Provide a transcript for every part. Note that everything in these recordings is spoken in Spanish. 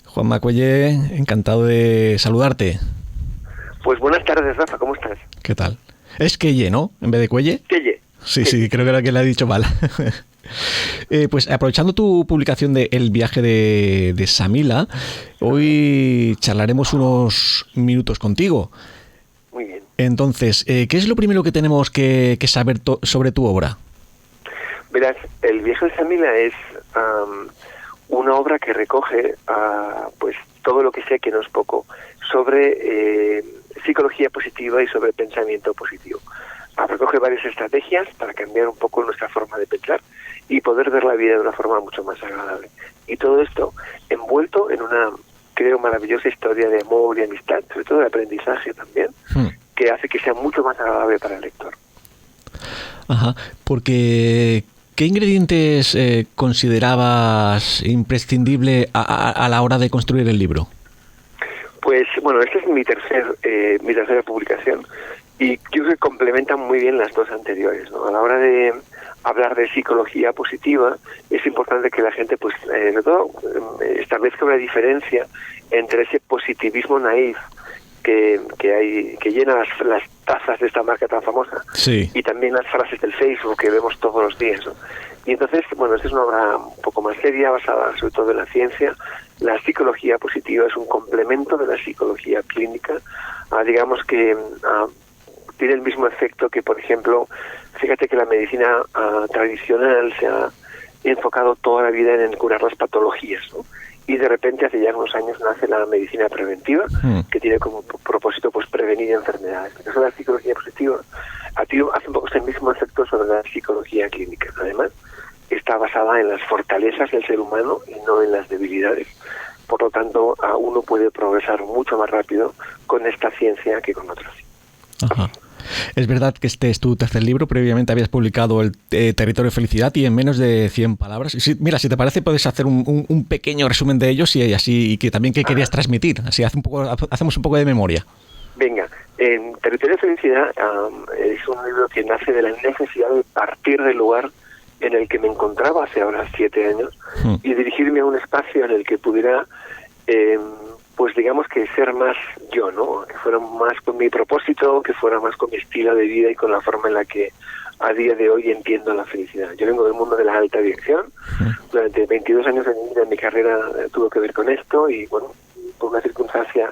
Juanma Cuelle, encantado de saludarte. Pues buenas tardes, Rafa, ¿cómo estás? ¿Qué tal? Es Quelle, ¿no? En vez de Cuelle. Quelle. Sí, creo que era que le he dicho mal. Pues aprovechando tu publicación de El viaje de Samila, hoy charlaremos unos minutos contigo. Muy bien. Entonces, ¿qué es lo primero que tenemos que saber sobre tu obra? Verás, El viaje de Samila es una obra que recoge pues todo lo que sé, que no es poco, sobre psicología positiva y sobre pensamiento positivo. Recoge varias estrategias para cambiar un poco nuestra forma de pensar y poder ver la vida de una forma mucho más agradable. Y todo esto envuelto en una, creo, maravillosa historia de amor y amistad, sobre todo de aprendizaje también, que hace que sea mucho más agradable para el lector. Ajá, porque ¿qué ingredientes considerabas imprescindible a la hora de construir el libro? Pues bueno, esta es mi tercera publicación y yo creo que complementan muy bien las dos anteriores, ¿no? A la hora de hablar de psicología positiva es importante que la gente, pues, sobre todo, establezca una diferencia entre ese positivismo naif que llena las tazas de esta marca tan famosa, sí, y también las frases del Facebook que vemos todos los días, ¿no? Y entonces, bueno, esta es una obra un poco más seria, basada sobre todo en la ciencia. La psicología positiva es un complemento de la psicología clínica. Digamos que tiene el mismo efecto que, por ejemplo, fíjate que la medicina tradicional se ha enfocado toda la vida en curar las patologías, ¿no? Y de repente hace ya unos años nace la medicina preventiva, que tiene como propósito, pues, prevenir enfermedades. En el caso de la psicología positiva hace un poco ese mismo efecto sobre la psicología clínica. Además, está basada en las fortalezas del ser humano y no en las debilidades. Por lo tanto, uno puede progresar mucho más rápido con esta ciencia que con otras. Ajá. Es verdad que este es tu tercer libro. Previamente habías publicado El Territorio de Felicidad y en menos de 100 palabras. Mira, si te parece, puedes hacer un pequeño resumen de ellos y así, y que también qué querías transmitir. Así hacemos un poco de memoria. Venga, Territorio de Felicidad es un libro que nace de la necesidad de partir del lugar en el que me encontraba hace ahora 7 años y dirigirme a un espacio en el que pudiera, pues digamos que ser más yo, ¿no? Que fuera más con mi propósito, que fuera más con mi estilo de vida y con la forma en la que a día de hoy entiendo la felicidad. Yo vengo del mundo de la alta dirección. Durante 22 años de mi carrera tuvo que ver con esto y, bueno, por una circunstancia,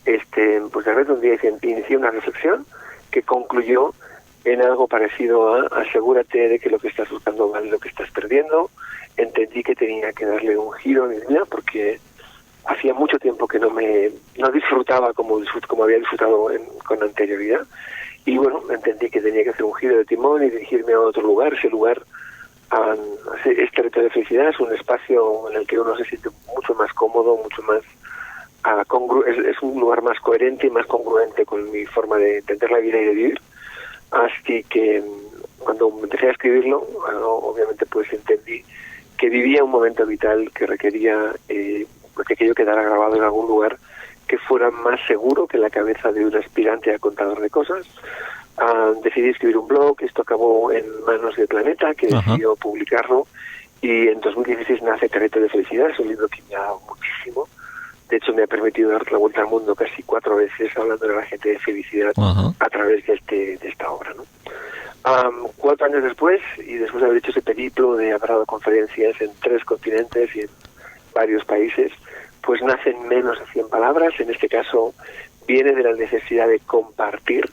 pues de repente un día inicié una reflexión que concluyó en algo parecido a: asegúrate de que lo que estás buscando vale lo que estás perdiendo. Entendí que tenía que darle un giro a mi vida porque hacía mucho tiempo que no disfrutaba como había disfrutado con anterioridad, y bueno, entendí que tenía que hacer un giro de timón y dirigirme a otro lugar. Ese lugar es Territorio de Felicidad, es un espacio en el que uno se siente mucho más cómodo, mucho más es un lugar más coherente y más congruente con mi forma de entender la vida y de vivir. Así que cuando empecé a escribirlo, obviamente pues entendí que vivía un momento vital que requería que aquello quedara grabado en algún lugar que fuera más seguro que la cabeza de un aspirante a contador de cosas. Decidí escribir un blog. Esto acabó en manos de Planeta, que decidió publicarlo, y en 2016 nace Territorio de Felicidad. Es un libro que me ha dado muchísimo. De hecho, me ha permitido dar la vuelta al mundo casi 4 veces hablando de la gente de felicidad a través de esta obra, ¿no? 4 años después, y después de haber hecho ese periplo de haber dado conferencias en 3 continentes y en varios países, pues nacen menos de 100 palabras. En este caso viene de la necesidad de compartir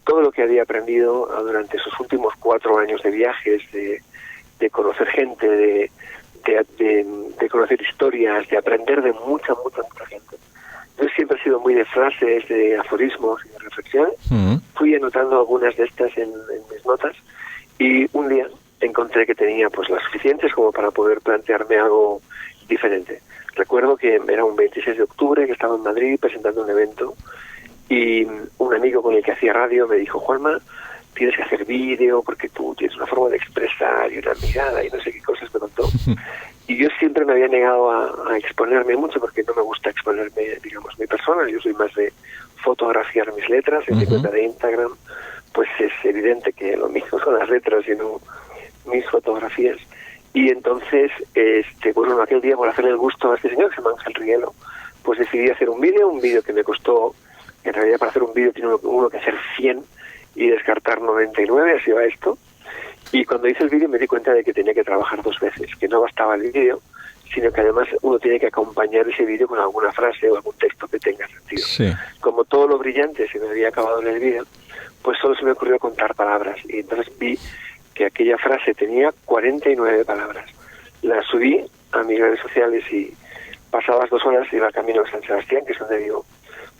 todo lo que había aprendido durante esos últimos 4 años de viajes, de conocer gente, de conocer historias, de aprender de mucha gente. Yo siempre he sido muy de frases, de aforismos y de reflexiones. Fui anotando algunas de estas en mis notas y un día encontré que tenía pues las suficientes como para poder plantearme algo diferente. Recuerdo que era un 26 de octubre, que estaba en Madrid presentando un evento, y un amigo con el que hacía radio me dijo: Juanma, tienes que hacer vídeo porque tú tienes una forma de expresar y una mirada y no sé qué cosas me contó. Y yo siempre me había negado a exponerme mucho porque no me gusta exponerme, digamos, mi persona. Yo soy más de fotografiar mis letras. En mi cuenta de Instagram, pues es evidente que lo mismo son las letras y no mis fotografías. Y entonces, bueno, aquel día, por hacerle el gusto a este señor que se llama Ángel Rielo, pues decidí hacer un vídeo que me costó, en realidad para hacer un vídeo tiene uno que hacer 100 y descartar 99, así va esto. Y cuando hice el vídeo me di cuenta de que tenía que trabajar 2 veces, que no bastaba el vídeo, sino que además uno tiene que acompañar ese vídeo con alguna frase o algún texto que tenga sentido. Sí. Como todo lo brillante se me había acabado en el vídeo, pues solo se me ocurrió contar palabras. Y entonces vi que aquella frase tenía 49 palabras. La subí a mis redes sociales y pasadas 2 horas iba camino a San Sebastián, que es donde vivo,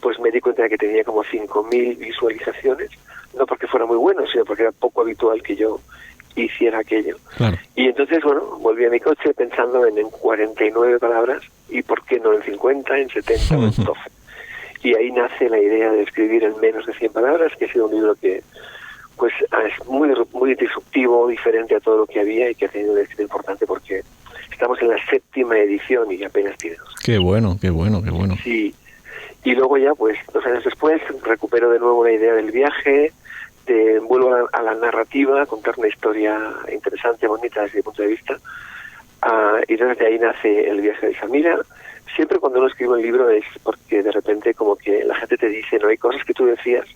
pues me di cuenta de que tenía como 5.000 visualizaciones, no porque fuera muy bueno, sino porque era poco habitual que yo hiciera aquello. Claro. Y entonces, bueno, volví a mi coche pensando en 49 palabras y por qué no en 50, en 70 o en 12. Y ahí nace la idea de escribir en menos de 100 palabras, que ha sido un libro que pues es muy disruptivo, diferente a todo lo que había y que ha tenido un éxito importante porque estamos en la 7ª edición y apenas tiene 2 años. Qué bueno, qué bueno, qué bueno. Sí. Y luego ya, pues 2 años después, recupero de nuevo la idea del viaje, vuelvo a la narrativa, a contar una historia interesante, bonita desde mi punto de vista. Y entonces de ahí nace el viaje de Samira. Siempre cuando uno escribe un libro es porque de repente como que la gente te dice, no hay cosas que tú decías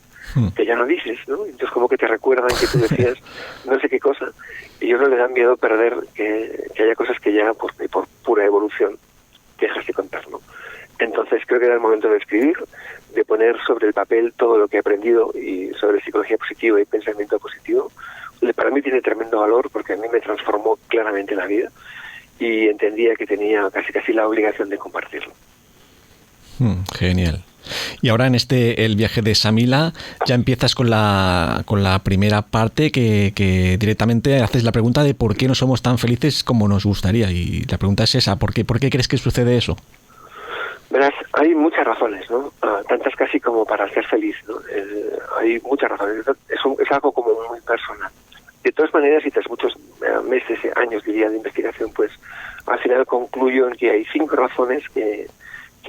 que ya no dices, ¿no? Entonces como que te recuerdan que tú decías no sé qué cosa. Y a uno le da miedo perder que haya cosas que ya por pura evolución dejas de contar, ¿no? Entonces creo que era el momento de escribir, de poner sobre el papel todo lo que he aprendido y sobre psicología positiva y pensamiento positivo. Para mí tiene tremendo valor porque a mí me transformó claramente la vida y entendía que tenía casi la obligación de compartirlo. Genial. Y ahora en el viaje de Samila ya empiezas con la primera parte que directamente haces la pregunta de por qué no somos tan felices como nos gustaría. Y la pregunta es esa, ¿por qué crees que sucede eso? Verás, hay muchas razones, ¿no? Tantas casi como para ser feliz, ¿no? Hay muchas razones. Es algo como muy personal. De todas maneras, y tras muchos meses, años, diría, de investigación, pues al final concluyo en que hay 5 razones que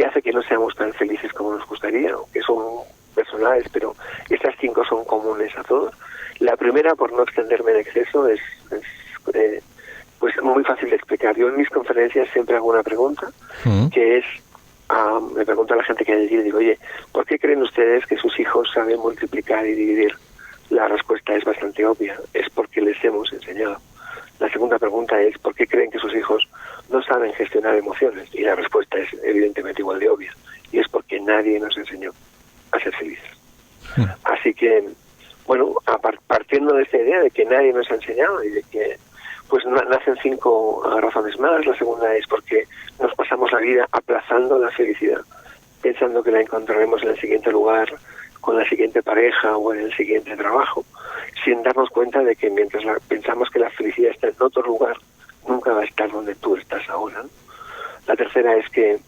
hace que no seamos tan felices como nos gustaría, que son personales, pero estas 5 son comunes a todos. La primera, por no extenderme en exceso, es pues muy fácil de explicar. Yo en mis conferencias siempre hago una pregunta, que es, me pregunto a la gente que hay allí, digo, oye, ¿por qué creen ustedes que sus hijos saben multiplicar y dividir? La respuesta es bastante obvia, es porque les hemos enseñado. La segunda pregunta es, ¿por qué creen que sus hijos no saben gestionar emociones? Y la respuesta es evidentemente igual de obvia, y es porque nadie nos enseñó a ser felices. Así que, bueno, partiendo de esta idea de que nadie nos ha enseñado y de que pues nacen 5 razones más. La segunda es porque nos pasamos la vida aplazando la felicidad, pensando que la encontraremos en el siguiente lugar, con la siguiente pareja o en el siguiente trabajo, sin darnos cuenta de que mientras pensamos que la felicidad está en otro lugar, nunca va a estar donde tú estás ahora. La tercera es que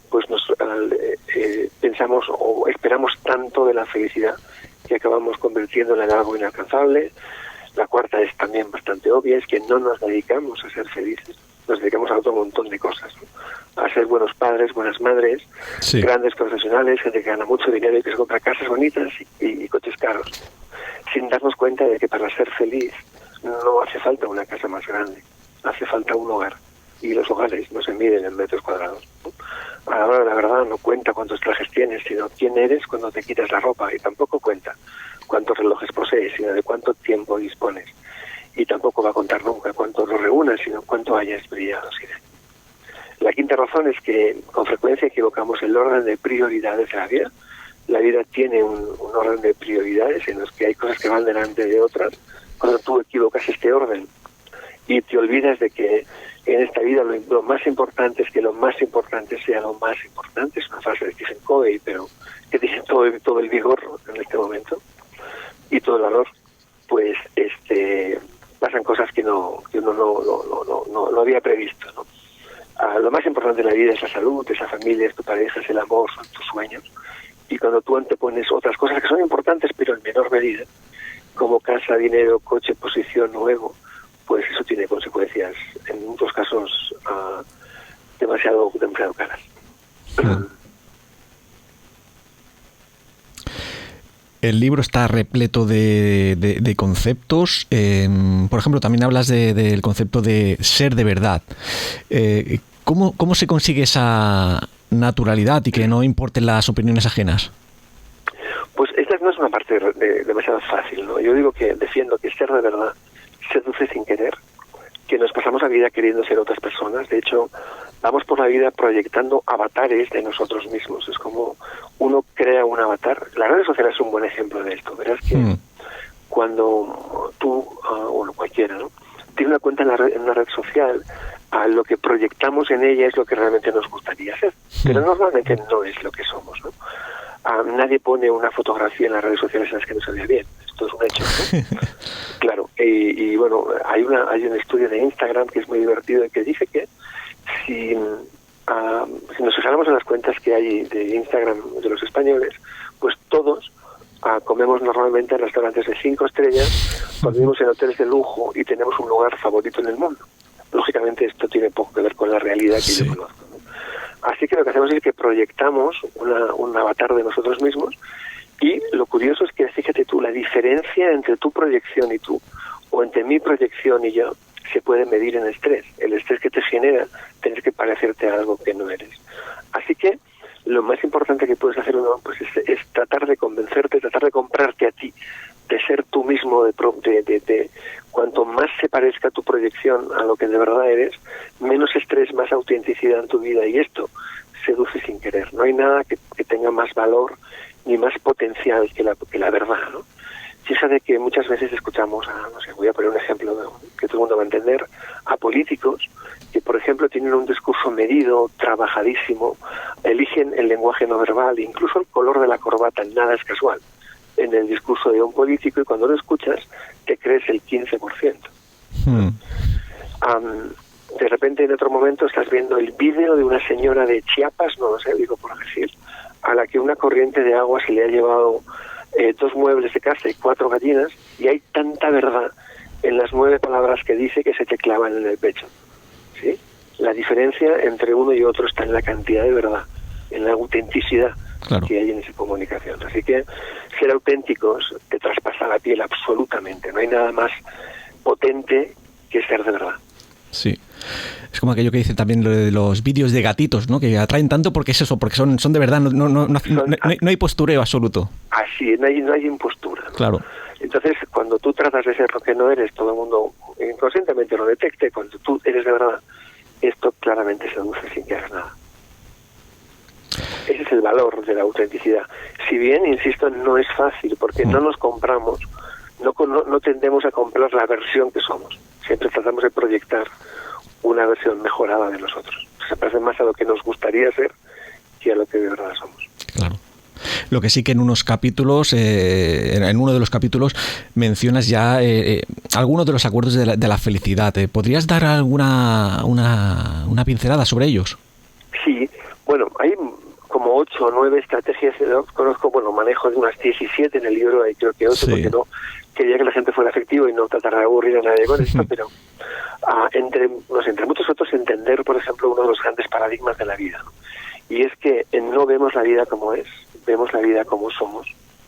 pues pensamos o esperamos tanto de la felicidad que acabamos convirtiéndola en algo inalcanzable. La cuarta es también bastante obvia, es que no nos dedicamos a ser felices, nos dedicamos a otro montón de cosas, ¿no? A ser buenos padres, buenas madres, sí, grandes profesionales, gente que gana mucho dinero y que se compra casas bonitas y coches caros, sin darnos cuenta de que para ser feliz no hace falta una casa más grande, hace falta un hogar, y los hogares no se miden en metros cuadrados, ¿no? Ahora la verdad no cuenta cuántos trajes tienes, sino quién eres cuando te quitas la ropa, y tampoco cuenta cuántos relojes posees, sino de cuánto tiempo dispones, y tampoco va a contar nunca cuánto lo reúnas, sino cuánto hayas brillado. ¿Sí? La quinta razón es que con frecuencia equivocamos el orden de prioridades de la vida. La vida tiene un orden de prioridades en los que hay cosas que van delante de otras. Cuando tú equivocas este orden y te olvidas de que en esta vida lo más importante es que lo más importante sea lo más importante, es una frase de Stephen Covey, pero que tiene todo el vigor en este momento y todo el valor, pues pasan cosas que uno no había previsto, ¿no? Lo más importante en la vida es la salud, es la familia, es tu pareja, es el amor, son tus sueños. Y cuando tú antepones otras cosas que son importantes, pero en menor medida, como casa, dinero, coche, posición o ego, pues eso tiene consecuencias, en muchos casos, demasiado caras. El libro está repleto de conceptos. Por ejemplo, también hablas del concepto de ser de verdad. ¿Cómo se consigue esa naturalidad y que no importen las opiniones ajenas? Pues esta no es una parte demasiado fácil, ¿no? Yo digo que defiendo que ser de verdad seduce sin querer, que nos pasamos la vida queriendo ser otras personas. De hecho, vamos por la vida proyectando avatares de nosotros mismos. Es como uno crea un avatar. Las redes sociales es un buen ejemplo de esto. Verás que cuando tú, bueno, cualquiera, ¿no?, tiene una cuenta en una red social, lo que proyectamos en ella es lo que realmente nos gustaría ser. Pero normalmente no es lo que somos, ¿no? Nadie pone una fotografía en las redes sociales en las que no se vea bien. Esto es un hecho, ¿no? Claro. Y bueno, hay un estudio de Instagram que es muy divertido y que dice que si nos fijáramos en las cuentas que hay de Instagram de los españoles, pues todos comemos normalmente en restaurantes de 5 estrellas, dormimos en hoteles de lujo y tenemos un lugar favorito en el mundo. Lógicamente esto tiene poco que ver con la realidad que yo conozco, ¿no? Así que lo que hacemos es que proyectamos un avatar de nosotros mismos, y lo curioso es que, fíjate tú, la diferencia entre tu proyección y tú, o entre mi proyección y yo, se puede medir en estrés. El estrés que te genera tener que parecerte a algo que no eres. Así que lo más importante que puedes hacer uno, pues es tratar de convencerte, tratar de comprarte a ti, de ser tú mismo, de cuanto más se parezca tu proyección a lo que de verdad eres, menos estrés, más autenticidad en tu vida, y esto seduce sin querer. No hay nada que tenga más valor ni más potencial que la verdad, ¿no? Fíjate que muchas veces escuchamos no sé, voy a poner un ejemplo que todo el mundo va a entender, a políticos que, por ejemplo, tienen un discurso medido, trabajadísimo, eligen el lenguaje no verbal, incluso el color de la corbata, nada es casual en el discurso de un político, y cuando lo escuchas te crees el 15%. De repente, en otro momento, estás viendo el vídeo de una señora de Chiapas, no lo sé, digo por decir, a la que una corriente de agua se le ha llevado 2 muebles de casa y 4 gallinas, y hay tanta verdad en las 9 palabras que dice que se te clavan en el pecho, ¿sí? La diferencia entre uno y otro está en la cantidad de verdad, en la autenticidad que hay en esa comunicación. Así que ser auténticos te traspasa la piel absolutamente. No hay nada más potente que ser de verdad. Sí. Es como aquello que dicen también lo de los vídeos de gatitos, ¿no? Que atraen tanto porque es eso, porque son de verdad, no hay postureo absoluto. Así, no hay impostura, ¿no? Claro. Entonces, cuando tú tratas de ser lo que no eres, todo el mundo inconscientemente lo detecte. Cuando tú eres de verdad, esto claramente seduce sin que hagas nada. Ese es el valor de la autenticidad. Si bien, insisto, no es fácil, porque no nos compramos, no tendemos a comprar la versión que somos. Siempre tratamos de proyectar una versión mejorada de nosotros. Se parece más a lo que nos gustaría ser que a lo que de verdad somos. Claro. Lo que sí que en unos capítulos, en uno de los capítulos, mencionas ya algunos de los acuerdos de la felicidad. ¿Podrías dar alguna una pincelada sobre ellos? Sí, bueno, hay como 8 o 9 estrategias, ¿no? Conozco, bueno, manejo de unas 17 en el libro, hay creo que 8, porque no quería que la gente fuera efectiva y no tratar de aburrir a nadie con esto, pero entre muchos otros, entender, por ejemplo, uno de los grandes paradigmas de la vida, ¿no? Y es que no vemos la vida como es, vemos la vida como somos,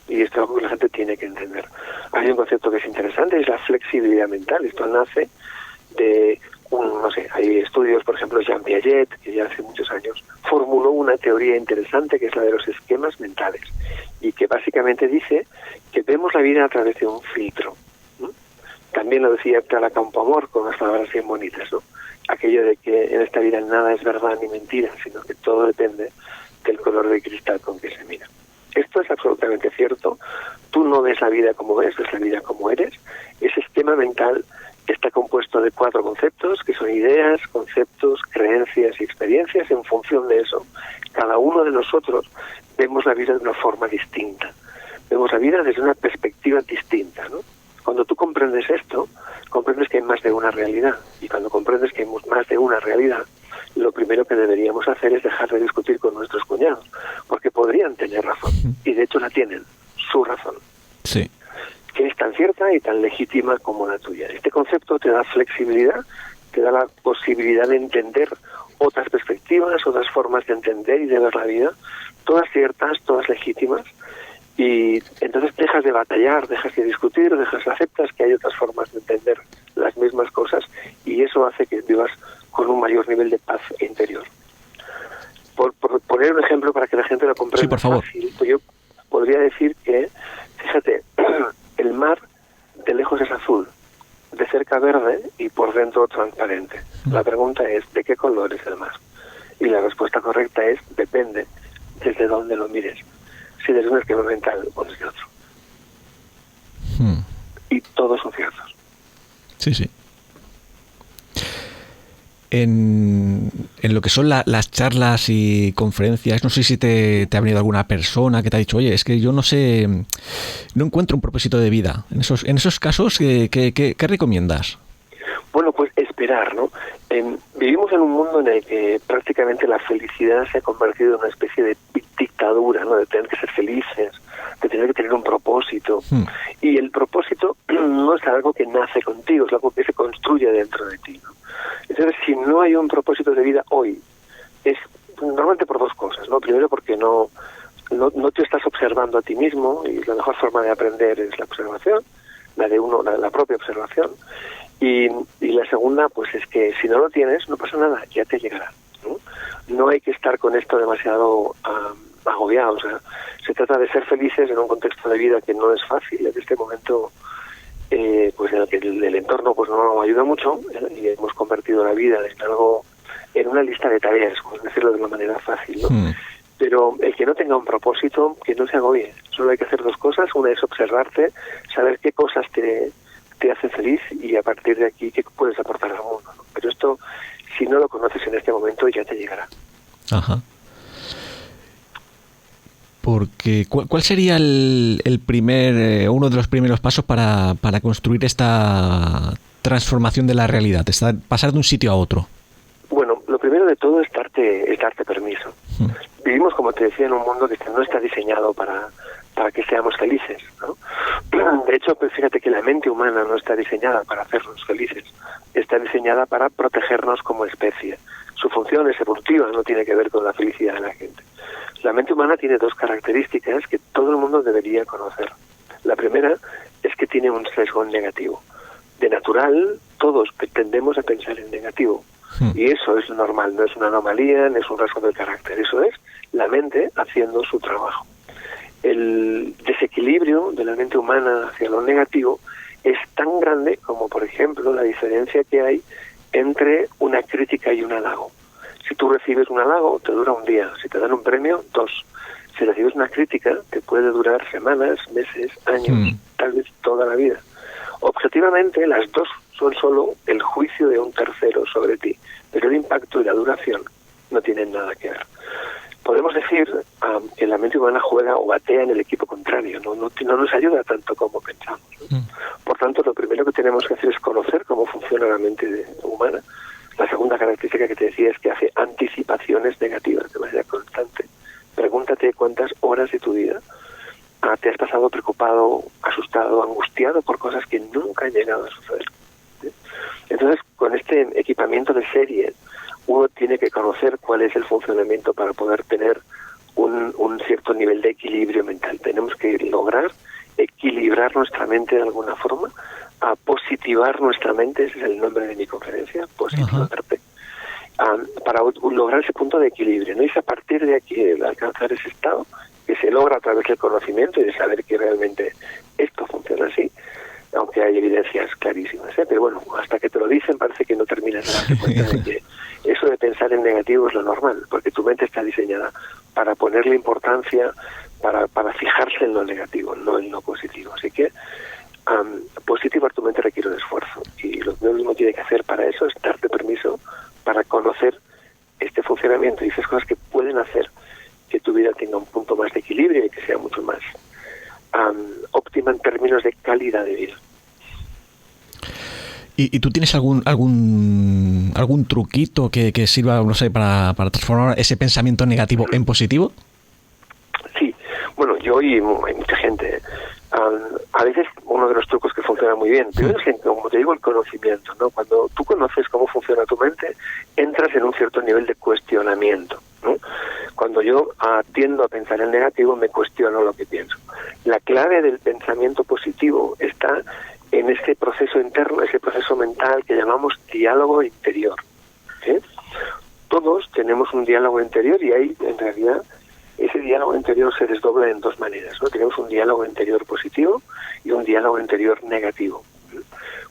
y esto es algo que la gente tiene que entender. Hay un concepto que es interesante, es la flexibilidad mental. Esto nace de hay estudios, por ejemplo, Jean Piaget, que ya hace muchos años formuló una teoría interesante, que es la de los esquemas mentales, y que básicamente dice que vemos la vida a través de un filtro. También lo decía Clara Campoamor con unas palabras bien bonitas, ¿no? Aquello de que en esta vida nada es verdad ni mentira, sino que todo depende del color de cristal con que se mira. Esto es absolutamente cierto. Tú no ves la vida como ves la vida como eres. Ese esquema mental está compuesto de 4 conceptos, que son ideas, conceptos, creencias y experiencias. En función de eso, cada uno de nosotros vemos la vida de una forma distinta. Vemos la vida desde una perspectiva distinta, ¿no? Cuando tú comprendes esto, comprendes que hay más de una realidad. Y cuando comprendes que hay más de una realidad, lo primero que deberíamos hacer es dejar de discutir con nuestros cuñados, porque podrían tener razón, y de hecho la tienen, su razón. Sí. Que es tan cierta correcta y tan legítima como la tuya. Este concepto te da flexibilidad, te da la posibilidad de entender otras perspectivas, otras formas de entender y de ver la vida, todas ciertas, todas legítimas, y entonces dejas de batallar, dejas de discutir, aceptas que hay otras formas de entender las mismas cosas, y eso hace que vivas con un mayor nivel de paz interior. Por poner un ejemplo para que la gente lo comprenda, sí, por favor. fácil, pues yo podría decir que, fíjate, el mar de lejos es azul, de cerca verde y por dentro transparente. La pregunta es, ¿de qué color es el mar? Y la respuesta correcta es, depende desde dónde lo mires, si desde un esquema mental o desde otro. Y todos son ciertos. Sí, sí. En lo que son las charlas y conferencias, no sé si te ha venido alguna persona que te ha dicho, oye, es que yo no sé, no encuentro un propósito de vida. En esos casos, ¿qué recomiendas? Bueno, pues esperar, ¿no? Vivimos en un mundo en el que prácticamente la felicidad se ha convertido en una especie de dictadura, ¿no? De tener que ser felices, de tener que tener un propósito. Y el propósito no es algo que nace contigo, es algo que se construye dentro de ti, ¿no? Entonces, si no hay un propósito de vida hoy, es normalmente por dos cosas, ¿no? Primero, porque no te estás observando a ti mismo, y la mejor forma de aprender es la observación, la propia observación. Y la segunda, pues es que si no lo tienes, no pasa nada, ya te llegará, ¿no? No hay que estar con esto demasiado agobiado. O sea, se trata de ser felices en un contexto de vida que no es fácil. En este momento, pues en el que el entorno pues no nos ayuda mucho, y hemos convertido la vida en una lista de tareas, por decirlo de una manera fácil, ¿no? Pero el que no tenga un propósito, que no se agobie. Solo hay que hacer dos cosas. Una es observarte, saber qué cosas te hace feliz, y a partir de aquí qué puedes aportar al mundo, ¿no? Pero esto, si no lo conoces en este momento, ya te llegará. Ajá. Porque ¿cuál sería el primer, uno de los primeros pasos para construir esta transformación de la realidad, pasar de un sitio a otro? Bueno, lo primero de todo es darte permiso. Vivimos, como te decía, en un mundo que no está diseñado para que seamos felices, ¿no? De hecho, pues fíjate que la mente humana no está diseñada para hacernos felices, está diseñada para protegernos como especie. Su función es evolutiva, no tiene que ver con la felicidad de la gente. La mente humana tiene dos características que todo el mundo debería conocer. La primera es que tiene un sesgo negativo. De natural, todos tendemos a pensar en negativo. Y eso es normal, no es una anomalía, no es un rasgo del carácter. Eso es la mente haciendo su trabajo. El desequilibrio de la mente humana hacia lo negativo es tan grande como, por ejemplo, la diferencia que hay entre una crítica y un halago. Si tú recibes un halago, te dura un día. Si te dan un premio, 2. Si recibes una crítica, te puede durar semanas, meses, años, tal vez toda la vida. Objetivamente, las dos son solo el juicio de un tercero sobre ti, pero el impacto y la duración no tienen nada que ver. Podemos decir que la mente humana juega o batea en el equipo contrario, no nos ayuda tanto como pensamos, ¿no? Por tanto, lo primero que tenemos que hacer es conocer cómo funciona la mente humana. La segunda característica que te decía es que hace anticipaciones negativas de manera constante. Pregúntate cuántas horas de tu vida te has pasado preocupado, asustado, angustiado por cosas que nunca han llegado a suceder, ¿sí? Entonces, con este equipamiento de serie, uno tiene que conocer cuál es el funcionamiento para poder tener un cierto nivel de equilibrio mental. Tenemos que lograr equilibrar nuestra mente de alguna forma, a positivar nuestra mente, ese es el nombre de mi conferencia, positivarte, para lograr ese punto de equilibrio, ¿no? Y es a partir de aquí, el alcanzar ese estado, que se logra a través del conocimiento y de saber que realmente esto funciona así, aunque hay evidencias clarísimas, ¿eh? Pero bueno, hasta que te lo dicen parece que no terminas de darte cuenta de que eso de pensar en negativo es lo normal, porque tu mente está diseñada para ponerle importancia, para fijarse en lo negativo, no en lo positivo. Así que positivar tu mente requiere un esfuerzo, y lo que uno tiene que hacer para eso es darte permiso para conocer este funcionamiento y esas cosas que pueden hacer que tu vida tenga un punto más de equilibrio y que sea mucho más óptima en términos de calidad de vida. ¿Y tú tienes algún truquito que sirva, no sé, para transformar ese pensamiento negativo en positivo? Sí, bueno, yo y hay mucha gente. A veces uno de los trucos que funciona muy bien, primero es, como te digo, el conocimiento, ¿no? Cuando tú conoces cómo funciona tu mente, entras en un cierto nivel de cuestionamiento, ¿no? Cuando yo tiendo a pensar en negativo, me cuestiono lo que pienso. La clave del pensamiento positivo está en ese proceso interno, ese proceso mental que llamamos diálogo interior, ¿sí? Todos tenemos un diálogo interior y hay, en realidad, ese diálogo interior se desdobla en dos maneras, ¿no? Tenemos un diálogo interior positivo y un diálogo interior negativo.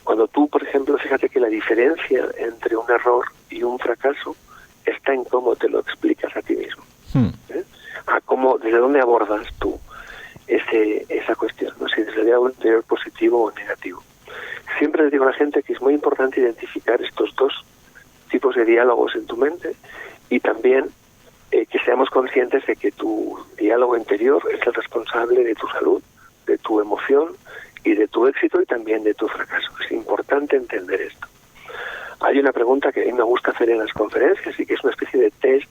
Cuando tú, por ejemplo, fíjate que la diferencia entre un error y un fracaso está en cómo te lo explicas a ti mismo. A cómo, desde dónde abordas tú esa cuestión, no sé, desde el diálogo interior positivo o negativo. Siempre les digo a la gente que es muy importante identificar estos dos tipos de diálogos en tu mente y también que seamos conscientes de que tu diálogo interior es el responsable de tu salud, de tu emoción y de tu éxito y también de tu fracaso. Es importante entender esto. Hay una pregunta que a mí me gusta hacer en las conferencias y que es una especie de test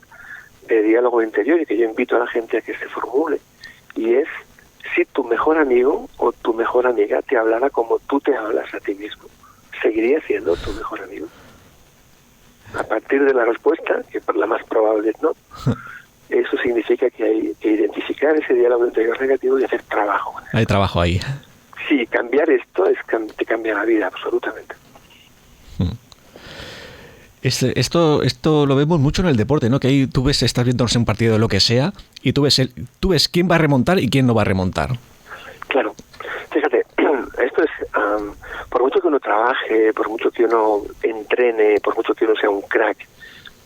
de diálogo interior y que yo invito a la gente a que se formule, y es: si tu mejor amigo o tu mejor amiga te hablara como tú te hablas a ti mismo, ¿seguiría siendo tu mejor amigo? A partir de la respuesta, que por la más probable es no, eso significa que hay que identificar ese diálogo interior negativo y hacer trabajo. Hay trabajo ahí. Sí, cambiar esto te cambia la vida, absolutamente. Esto lo vemos mucho en el deporte, ¿no? Que ahí tú ves, estás viendo un partido de lo que sea y tú ves quién va a remontar y quién no va a remontar. Claro. Fíjate, esto es, por mucho que uno trabaje, por mucho que uno entrene, por mucho que uno sea un crack,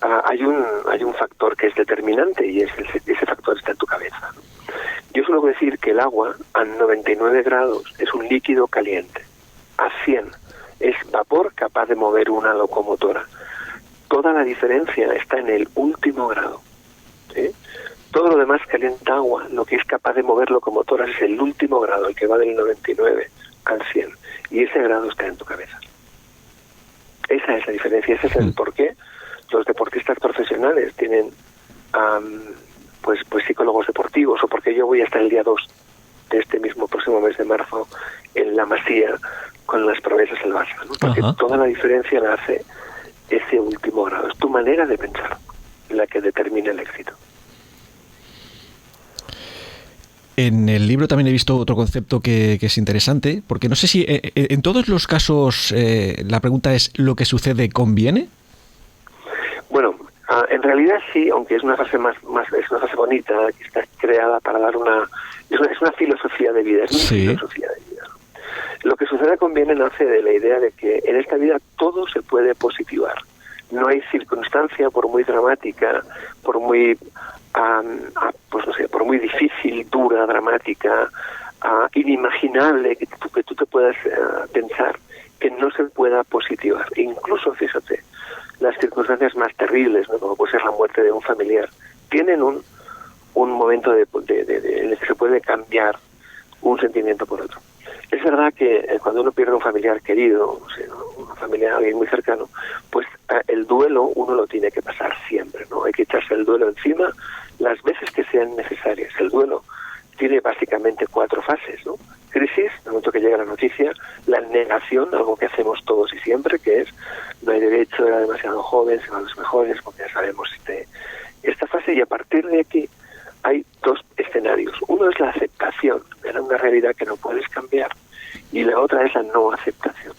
hay un factor que es determinante y ese factor está en tu cabeza, ¿no? Yo suelo decir que el agua a 99 grados es un líquido caliente, a 100 es vapor capaz de mover una locomotora. Toda la diferencia está en el último grado, ¿sí? Todo lo demás calienta agua, lo que es capaz de mover locomotoras es el último grado, el que va del 99 al 100, y ese grado está en tu cabeza. Esa es la diferencia, ese es el por qué los deportistas profesionales tienen pues psicólogos deportivos, o porque yo voy hasta el día 2 de este mismo próximo mes de marzo en la Masía con las promesas del Barça, ¿no? Porque toda la diferencia la hace ese último grado, es tu manera de pensar la que determina el éxito. En el libro también he visto otro concepto que es interesante, porque no sé si en todos los casos la pregunta es: ¿lo que sucede conviene? Bueno, en realidad sí, aunque es una frase más es una frase bonita, que está creada para dar es una filosofía de vida, filosofía de vida. Lo que sucede conviene nace de la idea de que en esta vida todo se puede positivar. No hay circunstancia, por muy dramática, por muy pues no sé, por muy difícil, dura, dramática, inimaginable que tú te puedas pensar, que no se pueda positivar. E incluso, fíjate, las circunstancias más terribles, ¿no? Como puede ser la muerte de un familiar, tienen un momento en el que se puede cambiar un sentimiento por otro. Es verdad que cuando uno pierde un familiar querido, o sea, una familia, alguien muy cercano, pues el duelo uno lo tiene que pasar siempre, ¿no? Hay que echarse el duelo encima las veces que sean necesarias. El duelo tiene básicamente 4 fases, ¿no? Crisis, en el momento que llega la noticia; la negación, algo que hacemos todos y siempre, que es: no hay derecho, era demasiado joven, se van los mejores, porque ya sabemos esta fase. Y a partir de aquí hay 2 escenarios. Uno es la aceptación, era una realidad que no puedes cambiar, y la otra es la no aceptación.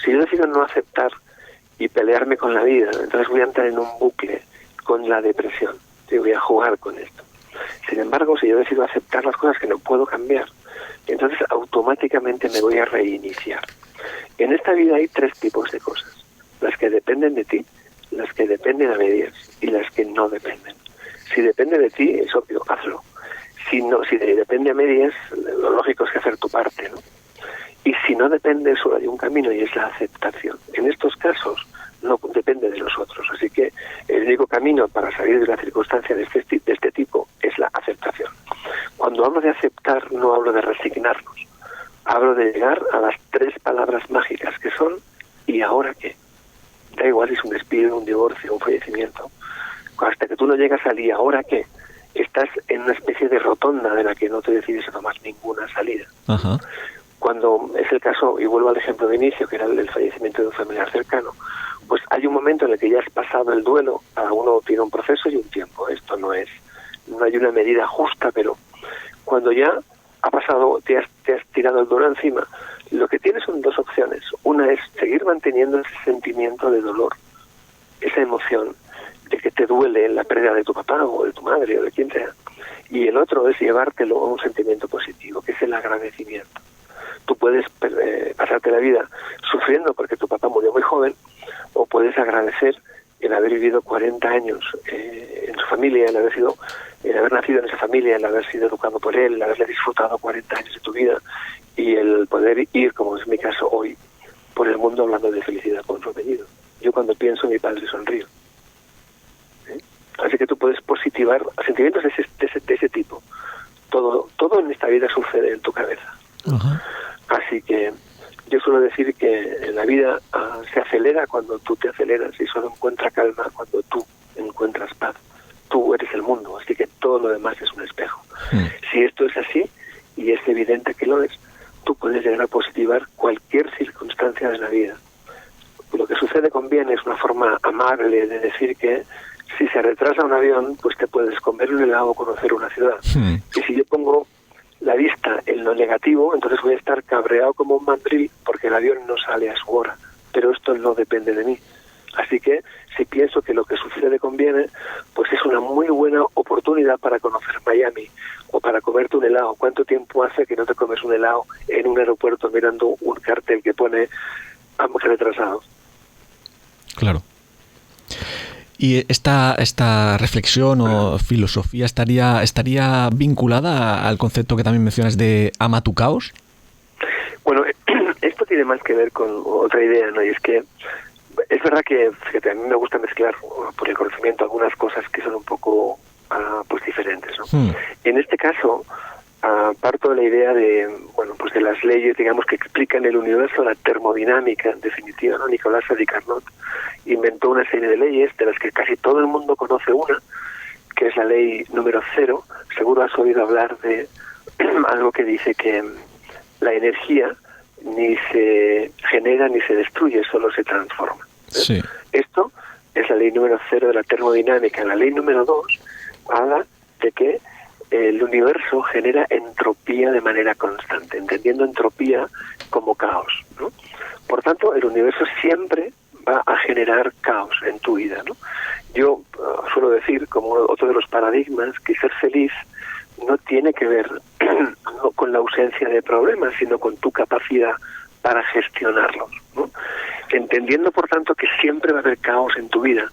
Si yo decido no aceptar y pelearme con la vida, entonces voy a entrar en un bucle con la depresión. Yo voy a jugar con esto. Sin embargo, si yo decido aceptar las cosas que no puedo cambiar, entonces automáticamente me voy a reiniciar. En esta vida hay 3 tipos de cosas: las que dependen de ti, las que dependen a medias y las que no dependen. Si depende de ti, es obvio, hazlo. Si depende a medias, lo lógico es hacer tu parte, ¿no? Y si no depende, solo hay un camino, y es la aceptación. En estos casos no depende de nosotros, así que el único camino para salir de una circunstancia de este tipo es la aceptación. Cuando hablo de aceptar, no hablo de resignarnos, hablo de llegar a las 3 palabras mágicas que son: ¿y ahora qué? Da igual si es un despido, un divorcio, un fallecimiento. Hasta que tú no llegas al ¿y ahora qué? estás en una especie de rotonda de la que no te decides a tomar ninguna salida. Ajá. Cuando es el caso, y vuelvo al ejemplo de inicio, que era el fallecimiento de un familiar cercano, pues hay un momento en el que ya has pasado el duelo, cada uno tiene un proceso y un tiempo. Esto no hay una medida justa, pero cuando ya ha pasado, te has tirado el duelo encima, lo que tienes son dos opciones. Una es seguir manteniendo ese sentimiento de dolor, esa emoción de que te duele la pérdida de tu papá o de tu madre o de quien sea. Y el otro es llevártelo a un sentimiento positivo, que es el agradecimiento. Tú puedes pasarte la vida sufriendo porque tu papá murió muy joven, o puedes agradecer el haber vivido 40 años en su familia, el haber nacido en esa familia, el haber sido educado por él, el haberle disfrutado 40 años de tu vida, y el poder ir, como es mi caso hoy, por el mundo hablando de felicidad con su apellido. Yo cuando pienso en mi padre sonrío. Así que tú puedes positivar sentimientos de ese tipo. Todo en esta vida sucede en tu cabeza. Ajá. Así que yo suelo decir que en la vida se acelera cuando tú te aceleras, y solo encuentra calma cuando tú encuentras paz. Tú eres el mundo, así que todo lo demás es un espejo. Si esto es así, y es evidente que lo es, tú puedes llegar a positivar cualquier circunstancia de la vida. Lo que sucede con bien es una forma amable de decir que si se retrasa un avión, pues te puedes comer un helado o conocer una ciudad. Y si yo pongo la vista en lo negativo, entonces voy a estar cabreado como un mandril porque el avión no sale a su hora. Pero esto no depende de mí. Así que si pienso que lo que sucede conviene, pues es una muy buena oportunidad para conocer Miami o para comerte un helado. ¿Cuánto tiempo hace que no te comes un helado en un aeropuerto mirando un cartel que pone ambos retrasados? Claro. ¿Y esta reflexión o filosofía estaría vinculada al concepto que también mencionas de ama tu caos? Bueno, esto tiene más que ver con otra idea, ¿no? Y es que es verdad que, fíjate, a mí me gusta mezclar por el conocimiento algunas cosas que son un poco pues diferentes, ¿no? En este caso, parto de la idea de, bueno, pues de las leyes, digamos, que explican el universo, la termodinámica, en definitiva, ¿no? Nicolás Carnot inventó una serie de leyes de las que casi todo el mundo conoce una, que es la ley número 0. Seguro has oído hablar de algo que dice que la energía ni se genera ni se destruye, solo se transforma. Sí. Esto es la ley número 0 de la termodinámica. La ley número 2 habla de que el universo genera entropía de manera constante, entendiendo entropía como caos, ¿no? Por tanto, el universo siempre va a generar caos en tu vida, ¿no? Yo suelo decir, como otro de los paradigmas, que ser feliz no tiene que ver no con la ausencia de problemas, sino con tu capacidad para gestionarlos, ¿no? Entendiendo, por tanto, que siempre va a haber caos en tu vida.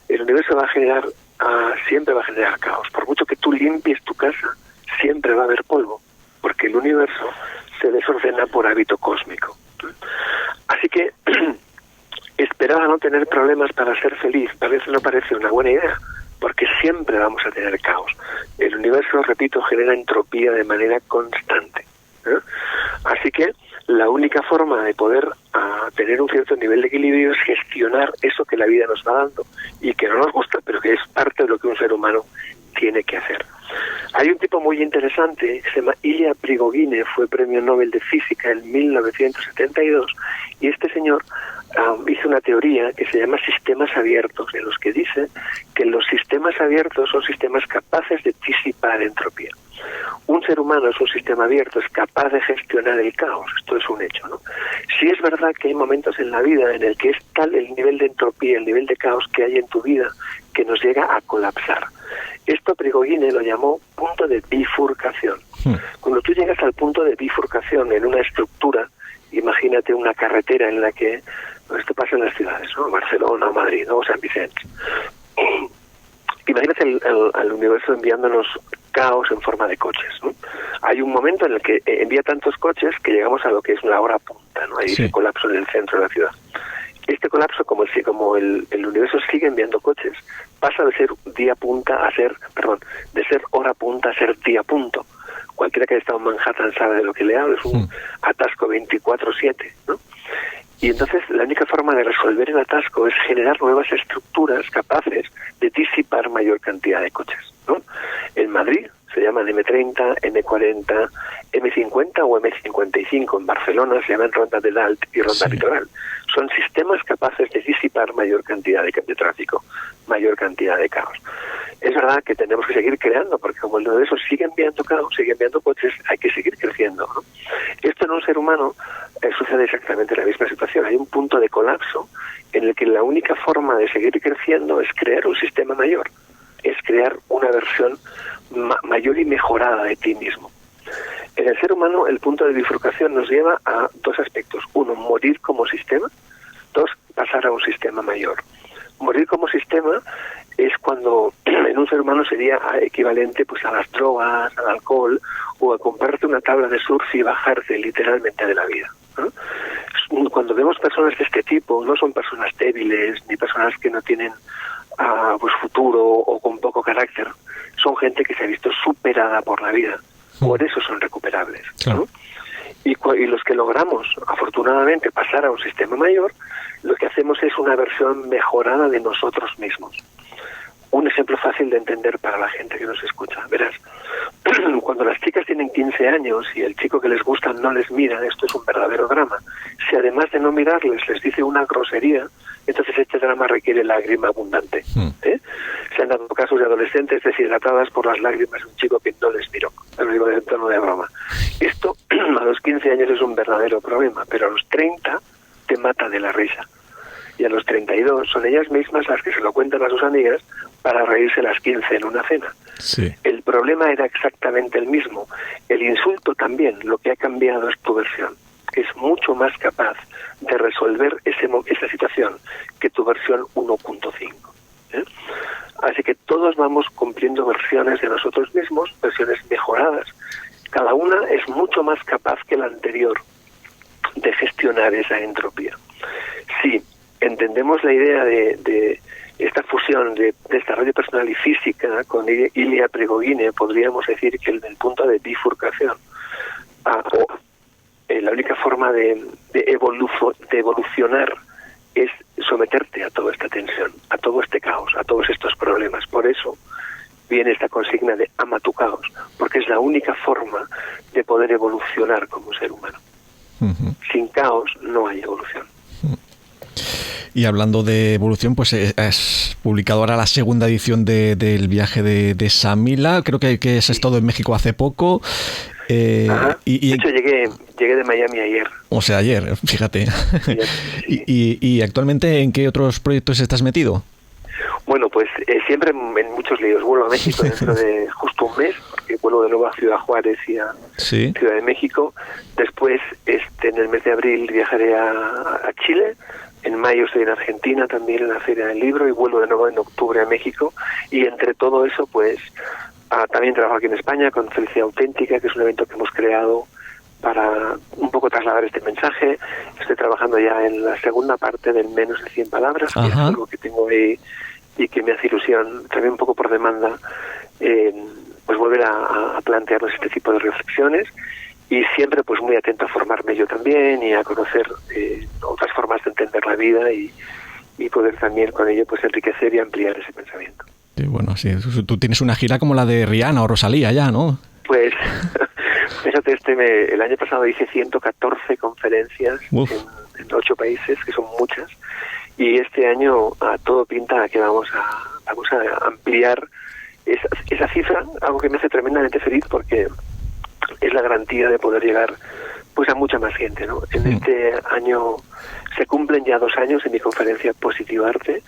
El universo va a generar siempre va a generar caos. Por mucho que tú limpies tu casa, siempre va a haber polvo, porque el universo se desordena por hábito cósmico. Así que esperar a no tener problemas para ser feliz a veces no parece una buena idea, porque siempre vamos a tener caos. El universo, repito, genera entropía de manera constante, ¿eh? Así que la única forma de poder tener un cierto nivel de equilibrio es gestionar eso que la vida nos va dando y que no nos gusta, pero que es parte de lo que un ser humano tiene que hacer. Hay un tipo muy interesante que se llama Ilya Prigogine, fue premio Nobel de Física en 1972, y este señor hizo una teoría que se llama sistemas abiertos, en los que dice que los sistemas abiertos son sistemas capaces de disipar entropía. Un ser humano es un sistema abierto, es capaz de gestionar el caos, esto es un hecho, ¿no? Sí es verdad que hay momentos en la vida en el que es tal el nivel de entropía, el nivel de caos que hay en tu vida, que nos llega a colapsar. Esto Prigogine lo llamó punto de bifurcación. Cuando tú llegas al punto de bifurcación en una estructura, imagínate una carretera en la que, esto pasa en las ciudades, ¿no? Barcelona, Madrid, ¿no? O San Vicente. Imagínate al universo enviándonos caos en forma de coches, ¿no? Hay un momento en el que envía tantos coches que llegamos a lo que es una hora punta, ¿no? Hay ese colapso en el centro de la ciudad. Este colapso, como el universo sigue enviando coches, pasa de ser día punta a ser, de ser hora punta a ser día punto. Cualquiera que haya estado en Manhattan sabe de lo que le hablo, es un atasco 24/7, ¿no? Y entonces la única forma de resolver el atasco es generar nuevas estructuras capaces de disipar mayor cantidad de coches, ¿no? En Madrid se llaman M30, M40, M50 o M55. En Barcelona se llaman Ronda del Alt y Ronda Litoral. Son sistemas capaces de disipar mayor cantidad de tráfico, mayor cantidad de caos. Es verdad que tenemos que seguir creando, porque como el de eso sigue enviando caos, sigue enviando coches, hay que seguir creciendo, ¿no? Esto en un ser humano sucede exactamente la misma situación. Hay un punto de colapso en el que la única forma de seguir creciendo es crear un sistema mayor, es crear una versión mayor y mejorada de ti mismo. En el ser humano el punto de bifurcación nos lleva a dos aspectos. Uno, morir como sistema. Dos, pasar a un sistema mayor. Morir como sistema es cuando en un ser humano sería equivalente pues a las drogas, al alcohol o a comprarte una tabla de surf y bajarte literalmente de la vida, ¿no? Cuando vemos personas de este tipo, no son personas débiles ni personas que no tienen pues futuro o con poco carácter, son gente que se ha visto superada por la vida, por eso son recuperables, ¿no? Y los que logramos afortunadamente pasar a un sistema mayor, lo que hacemos es una versión mejorada de nosotros mismos. Un ejemplo fácil de entender para la gente que nos escucha. Verás, cuando las chicas tienen 15 años y el chico que les gusta no les mira, esto es un verdadero drama. Si además de no mirarles les dice una grosería, entonces este drama requiere lágrima abundante. Se han dado casos de adolescentes deshidratadas por las lágrimas de un chico que no les miró. Lo digo en tono de broma. Esto a los 15 años es un verdadero problema, pero a los 30 te mata de la risa. Y a los 32 son ellas mismas las que se lo cuentan a sus amigas para reírse las 15 en una cena. Sí. El problema era exactamente el mismo. El insulto también, lo que ha cambiado es tu versión, que es mucho más capaz de resolver esa situación que tu versión 1.5. Así que todos vamos cumpliendo versiones de nosotros mismos, versiones mejoradas. Cada una es mucho más capaz que la anterior de gestionar esa entropía. Sí, entendemos la idea de esta fusión de desarrollo personal y física con Ilya Prigogine, podríamos decir que el punto de bifurcación, la única forma de evolucionar es someterte a toda esta tensión, a todo este caos, a todos estos problemas. Por eso viene esta consigna de ama tu caos, porque es la única forma de poder evolucionar como ser humano. Sin caos no hay evolución. Y hablando de evolución, pues has publicado ahora la segunda edición del viaje de Samila. Creo que has estado en México hace poco. De hecho, llegué de Miami ayer. O sea, ayer, fíjate. Ayer, sí. ¿Y actualmente en qué otros proyectos estás metido? Bueno, pues siempre en muchos líos. Vuelvo a México dentro de justo un mes, porque vuelvo de nuevo a Ciudad Juárez y a Ciudad de México. Después, en el mes de abril, viajaré a Chile. En mayo estoy en Argentina también en la Feria del Libro y vuelvo de nuevo en octubre a México. Y entre todo eso, pues también trabajo aquí en España con Felicidad Auténtica, que es un evento que hemos creado para un poco trasladar este mensaje. Estoy trabajando ya en la segunda parte del menos de 100 palabras, que es algo que tengo ahí y que me hace ilusión, también un poco por demanda, pues volver a plantearnos este tipo de reflexiones. Y siempre pues muy atento a formarme yo también y a conocer otras formas de entender la vida y poder también con ello pues enriquecer y ampliar ese pensamiento. Sí, bueno, sí, tú tienes una gira como la de Rihanna o Rosalía ya, ¿no? Pues fíjate, el año pasado hice 114 conferencias en 8 países, que son muchas, y este año a todo pinta que vamos a ampliar esa cifra, algo que me hace tremendamente feliz porque es la garantía de poder llegar pues a mucha más gente, ¿no? En este año se cumplen ya 2 años en mi conferencia Positivarte.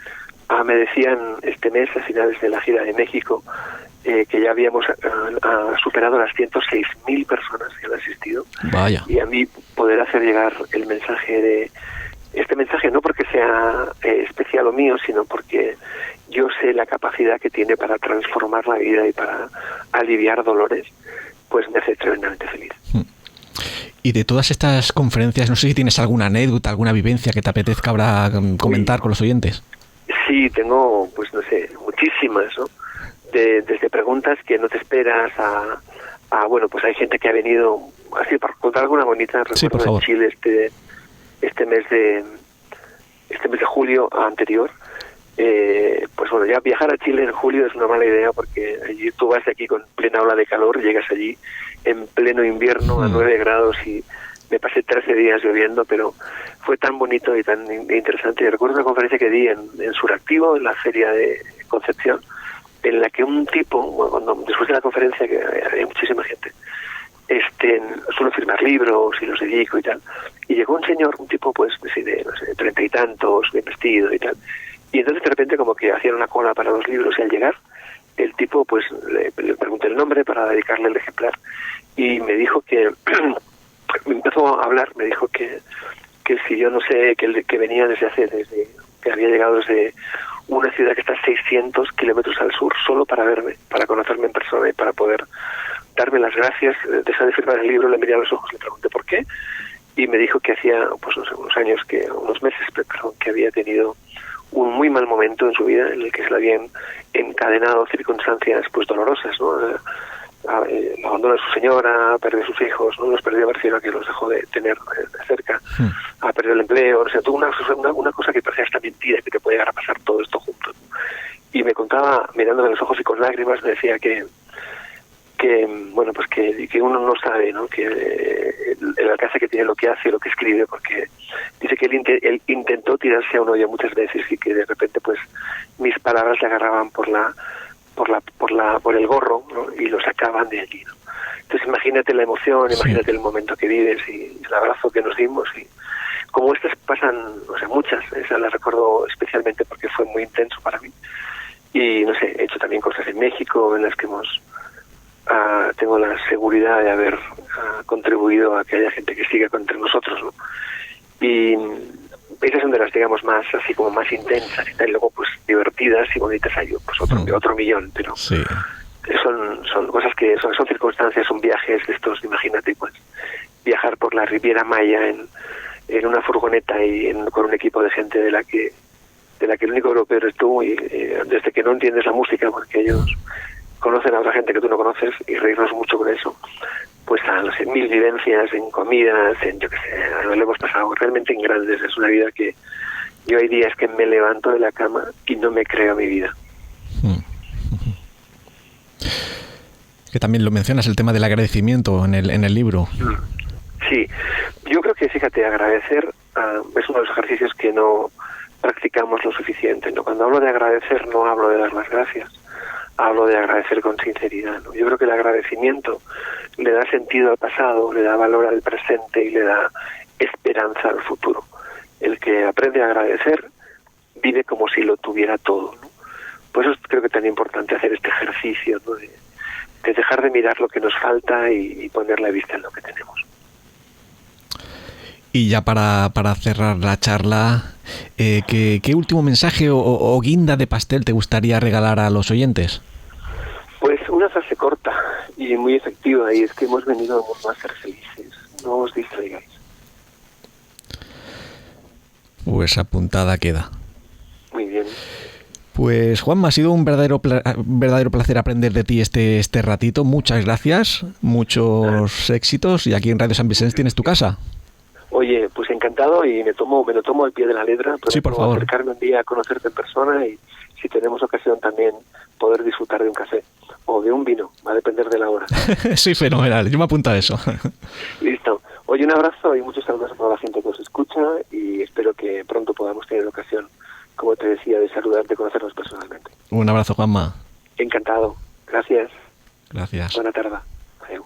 Me decían este mes, a finales de la gira de México, que ya habíamos superado las 106.000 personas que han asistido. Vaya. Y a mí poder hacer llegar el mensaje este mensaje no porque sea especial o mío, sino porque yo sé la capacidad que tiene para transformar la vida y para aliviar dolores, pues me hace tremendamente feliz. Y de todas estas conferencias, no sé si tienes alguna anécdota, alguna vivencia que te apetezca ahora comentar con los oyentes. Sí, tengo, pues no sé, muchísimas, ¿no? Desde preguntas que no te esperas bueno, pues hay gente que ha venido, así por contar alguna bonita, sí, por favor. En Chile este mes de julio anterior. Pues bueno, ya viajar a Chile en julio es una mala idea, porque allí tú vas de aquí con plena ola de calor, llegas allí en pleno invierno a 9 grados y me pasé 13 días lloviendo, pero fue tan bonito y tan interesante. Y recuerdo una conferencia que di en Suractivo, en la feria de Concepción, en la que un tipo, bueno, después de la conferencia, que había muchísima gente, suelo firmar libros y los dedico y tal, y llegó un señor, un tipo pues de no sé, 30 y tantos, bien vestido y tal, y entonces de repente como que hacían una cola para los libros, y al llegar el tipo pues le pregunté el nombre para dedicarle el ejemplar, y me dijo que me empezó a hablar, me dijo que si yo no sé, que venía desde que había llegado desde una ciudad que está a 600 kilómetros al sur, solo para verme, para conocerme en persona y para poder darme las gracias. Después de firmar el libro le miré a los ojos, le pregunté por qué, y me dijo que hacía pues no sé, unos meses, que había tenido un muy mal momento en su vida, en el que se le habían encadenado circunstancias pues dolorosas, ¿no? El abandono de su señora, perder sus hijos, no los perdió, pareciera que los dejó de tener de cerca, ha perdido el empleo, o sea, tuvo una cosa que parecía hasta mentira, que te puede llegar a pasar todo esto junto. Y me contaba, mirándome a los ojos y con lágrimas, me decía que bueno, pues que uno no sabe, ¿no? Que el alcance que tiene lo que hace, lo que escribe, porque dice que él intentó tirarse a un hoyo muchas veces, y que de repente pues mis palabras le agarraban por el gorro, ¿no? Y lo sacaban de allí, ¿no? Entonces imagínate la emoción, imagínate el momento que vives y el abrazo que nos dimos, y como estas pasan, o sea, muchas, esa la recuerdo especialmente porque fue muy intenso para mí. Y no sé, he hecho también cosas en México en las que tengo la seguridad de haber contribuido a que haya gente que siga entre nosotros, ¿no? Y esas son de las, digamos, más así como más intensas y tal, y luego pues divertidas y bonitas hay pues otro millón, pero sí. son cosas que son circunstancias, son viajes de estos. Imagínate pues viajar por la Riviera Maya en una furgoneta y con un equipo de gente de la que el único europeo eres tú, y desde que no entiendes la música, porque ellos conocen a otra gente que tú no conoces, y reírnos mucho con eso, pues a no sé, 1000 vivencias en comidas, en yo qué sé, lo hemos pasado realmente en grandes. Es una vida que yo hay días que me levanto de la cama y no me creo mi vida. Que también lo mencionas, el tema del agradecimiento en el libro. Sí, yo creo que, fíjate, agradecer es uno de los ejercicios que no practicamos lo suficiente, ¿no? Cuando hablo de agradecer no hablo de dar las gracias, hablo de agradecer con sinceridad, ¿no? Yo creo que el agradecimiento le da sentido al pasado, le da valor al presente y le da esperanza al futuro. El que aprende a agradecer vive como si lo tuviera todo, ¿no? Por eso creo que es tan importante hacer este ejercicio, ¿no? de dejar de mirar lo que nos falta y poner la vista en lo que tenemos. Y ya para cerrar la charla, ¿qué último mensaje o guinda de pastel te gustaría regalar a los oyentes? Pues una frase corta y muy efectiva, y es que hemos venido al mundo a ser felices. No os distraigáis. Pues apuntada queda. Muy bien. Pues Juanma, ha sido un verdadero placer aprender de ti este ratito. Muchas gracias, muchos éxitos, y aquí en Radio San Vicente tienes tu casa. Oye, pues encantado, y me lo tomo al pie de la letra. Sí, por favor. Acercarme un día a conocerte en persona, y si tenemos ocasión también poder disfrutar de un café o de un vino, va a depender de la hora. Sí, fenomenal, yo me apunto a eso. Listo. Oye, un abrazo y muchos saludos a toda la gente que os escucha, y espero que pronto podamos tener ocasión, como te decía, de saludarte y conocernos personalmente. Un abrazo, Juanma. Encantado. Gracias. Gracias. Buena tarde. Adiós.